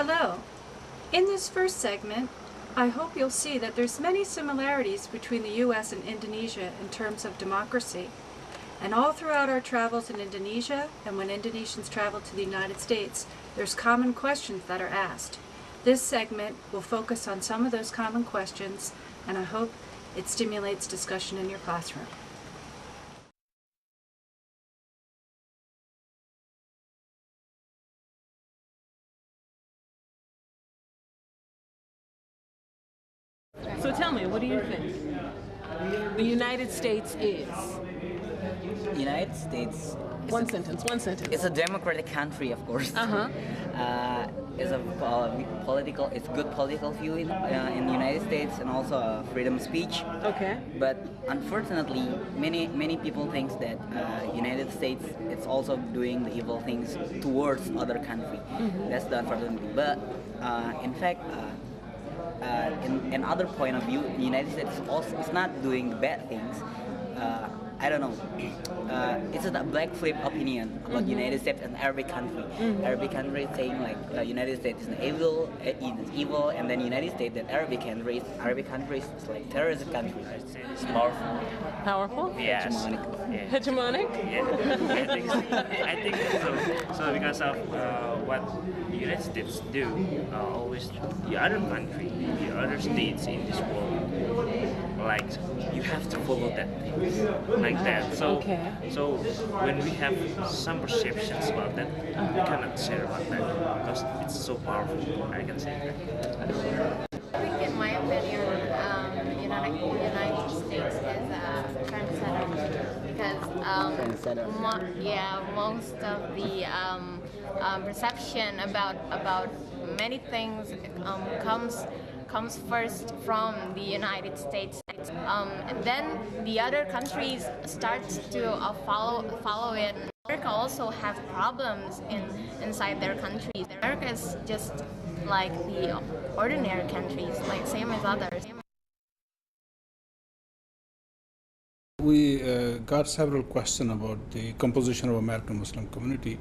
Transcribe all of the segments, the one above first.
Hello. In this first segment, I hope you'll see that there's many similarities between the U.S. and Indonesia in terms of democracy. And all throughout our travels in Indonesia, and when Indonesians travel to the United States, there's common questions that are asked. This segment will focus on some of those common questions, and I hope it stimulates discussion in your classroom. So tell me, what do you think the United States is? United States. One sentence. It's a democratic country, of course. It's a it's good political view in the United States, and also freedom of speech. Okay. But unfortunately, many people think that United States it's also doing the evil things towards other country. That's the unfortunately. But in fact. In other point of view, the United States also is not doing bad things. I don't know. It's a black flip opinion about United States and Arabic country. Arabic country saying like United States is evil, and then United States that Arabic countries is like terrorist country. It's powerful. Powerful? Yes. Hegemonic. Yeah. Hegemonic? Yeah. I think so. So because of what the United States do, always the other country, the other states in this world, like you have to follow that thing, like that. So so when we have some perceptions about that, we cannot share about that because it's so powerful. I can say that. I think, in my opinion, United States is a trendsetter because most of the perception about many things comes first from the United States. And then the other countries start to follow it. America also have problems inside their countries. America is just like the ordinary countries, like same as others. We got several questions about the composition of American Muslim community,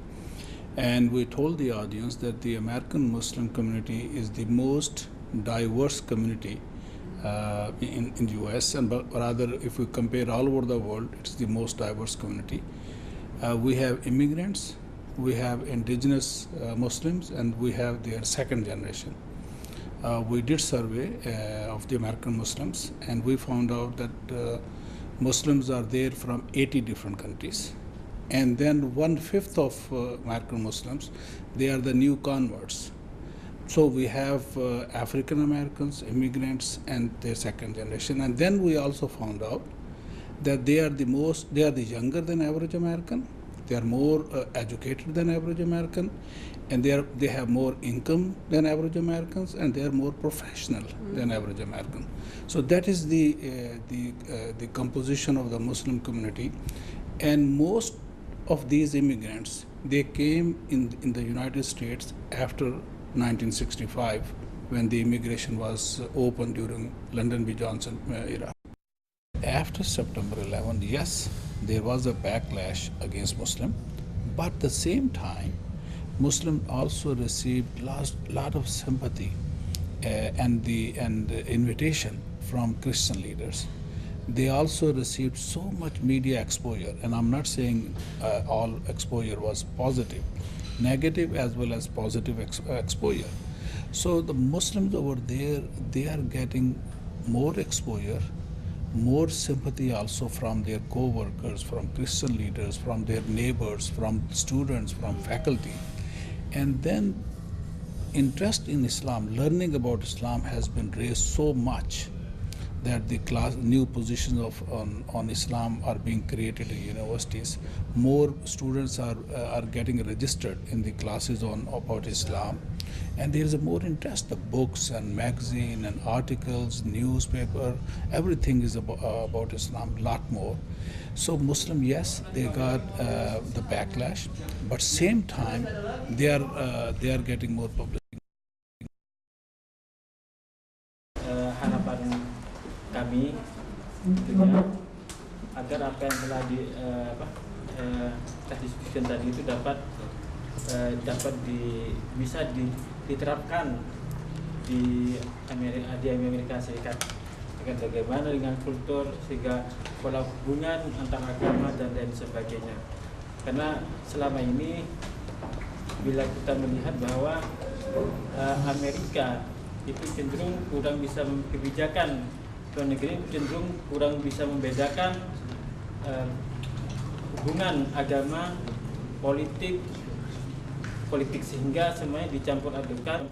and we told the audience that the American Muslim community is the most diverse community in the U.S. and rather, if we compare all over the world, it's the most diverse community. We have immigrants, we have indigenous Muslims, and we have their second generation. We did survey of the American Muslims, and we found out that Muslims are there from 80 different countries. And then 1/5 of American Muslims, they are the new converts. So we have African Americans, immigrants, and their second generation. And then we also found out that they are the younger than average American, they are more educated than average American, and they have more income than average Americans, and they are more professional than average American. So that is the composition of the Muslim community, and most of these immigrants, they came in the United States after 1965, when the immigration was open during Lyndon B. Johnson era. After September 11, yes, there was a backlash against Muslim, but at the same time, Muslims also received lot of sympathy and invitation from Christian leaders. They also received so much media exposure, and I'm not saying all exposure was positive, negative as well as positive exposure. So the Muslims over there, they are getting more exposure, more sympathy also from their co-workers, from Christian leaders, from their neighbors, from students, from faculty. And then interest in Islam, learning about Islam has been raised so much that the new positions on Islam are being created in universities. More students are getting registered in the classes about Islam, and there is a more interest. The books and magazine and articles, newspaper, everything is about Islam, a lot more. So Muslim, yes, they got the backlash, but same time they are getting more publicity. Harapan kami tentunya agar apa yang telah diskusikan tadi itu bisa diterapkan di Amerika Serikat. Bagaimana dengan kultur, sehingga pola hubungan antar agama dan lain sebagainya. Karena selama ini bila kita melihat bahwa Amerika itu cenderung kurang bisa kebijakan luar negeri, cenderung kurang bisa membedakan hubungan agama, politik, sehingga semuanya dicampur adukan,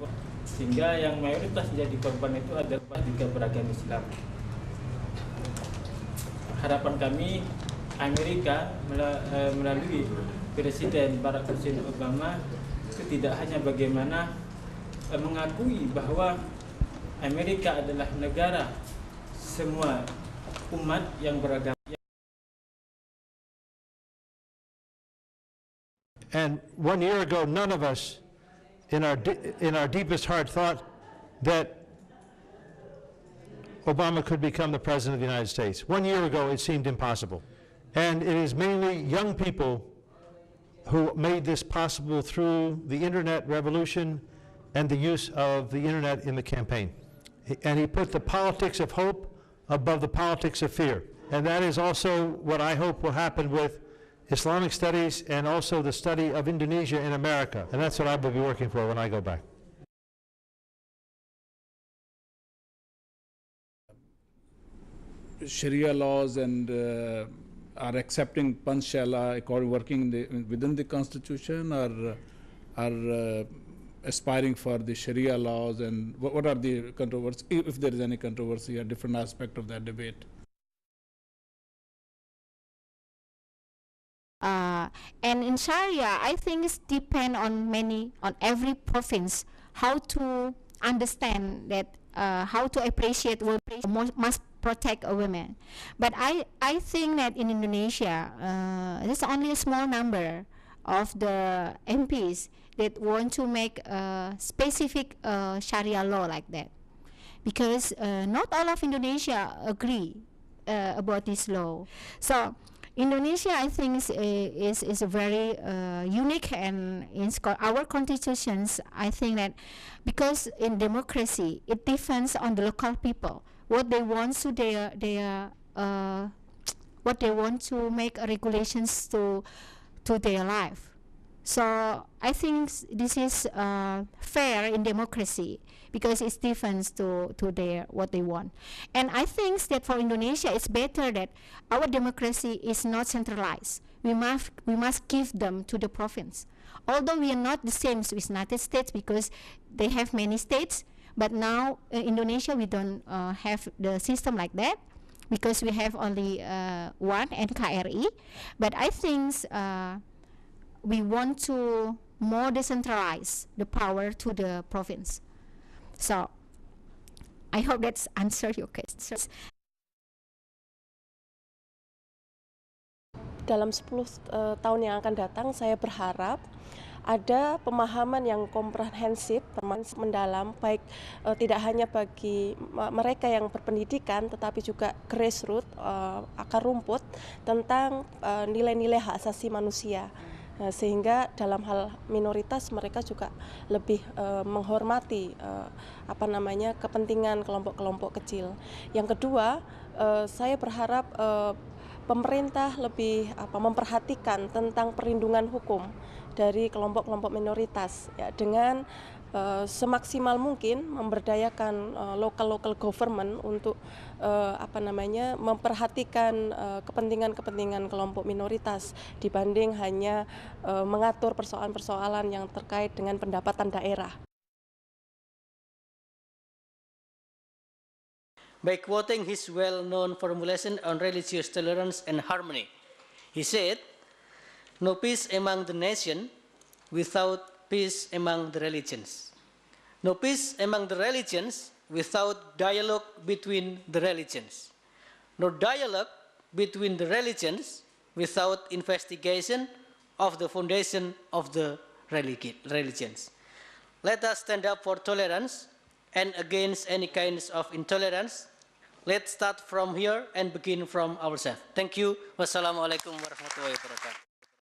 sehingga yang mayoritas jadi korban itu adalah juga beragama Islam. Harapan kami Amerika melalui Barack Hussein Obama itu tidak hanya bagaimana mengakui bahwa Amerika adalah negara semua umat yang beragama. And 1 year ago, none of us in our deepest heart thought that Obama could become the President of the United States. 1 year ago, it seemed impossible. And it is mainly young people who made this possible through the internet revolution and the use of the internet in the campaign. And he put the politics of hope above the politics of fear. And that is also what I hope will happen with Islamic studies and also the study of Indonesia in America. And that's what I will be working for when I go back. Sharia laws and are accepting Panchala working within the constitution, or are aspiring for the Sharia laws, and what are the controversies, if there is any controversy, a different aspect of that debate? And in Sharia, I think it depends on every province how to understand that, how to appreciate must protect a woman. But I think that in Indonesia, there's only a small number of the MPs that want to make a specific Sharia law like that, because not all of Indonesia agree about this law. So Indonesia, I think, is a very unique, and in our constitutions, I think that because in democracy, it depends on the local people what they want to what they want to make regulations to their life. So I think this is fair in democracy because it differs to what they want. And I think that for Indonesia, it's better that our democracy is not centralized. We must give them to the province. Although we are not the same with United States because they have many states, but now Indonesia we don't have the system like that because we have only one NKRI. But I think we want to more decentralize the power to the province. So I hope that's answered your question. Dalam 10 tahun yang akan datang, saya berharap ada pemahaman yang komprehensif, mendalam, baik tidak hanya bagi mereka yang berpendidikan, tetapi juga grassroots, akar rumput, tentang nilai-nilai hak asasi manusia. Sehingga dalam hal minoritas mereka juga lebih menghormati kepentingan kelompok-kelompok kecil. Yang kedua, saya berharap pemerintah lebih memperhatikan tentang perlindungan hukum dari kelompok-kelompok minoritas, ya, dengan semaksimal mungkin memberdayakan local government untuk memperhatikan kepentingan kelompok minoritas dibanding hanya mengatur persoalan-persoalan yang terkait dengan pendapatan daerah. By quoting his well-known formulation on religious tolerance and harmony, he said, "No peace among the nation without peace among the religions. No peace among the religions without dialogue between the religions. No dialogue between the religions without investigation of the foundation of the religions. Let us stand up for tolerance and against any kinds of intolerance. Let's start from here and begin from ourselves." Thank you. Wassalamualaikum warahmatullahi wabarakatuh.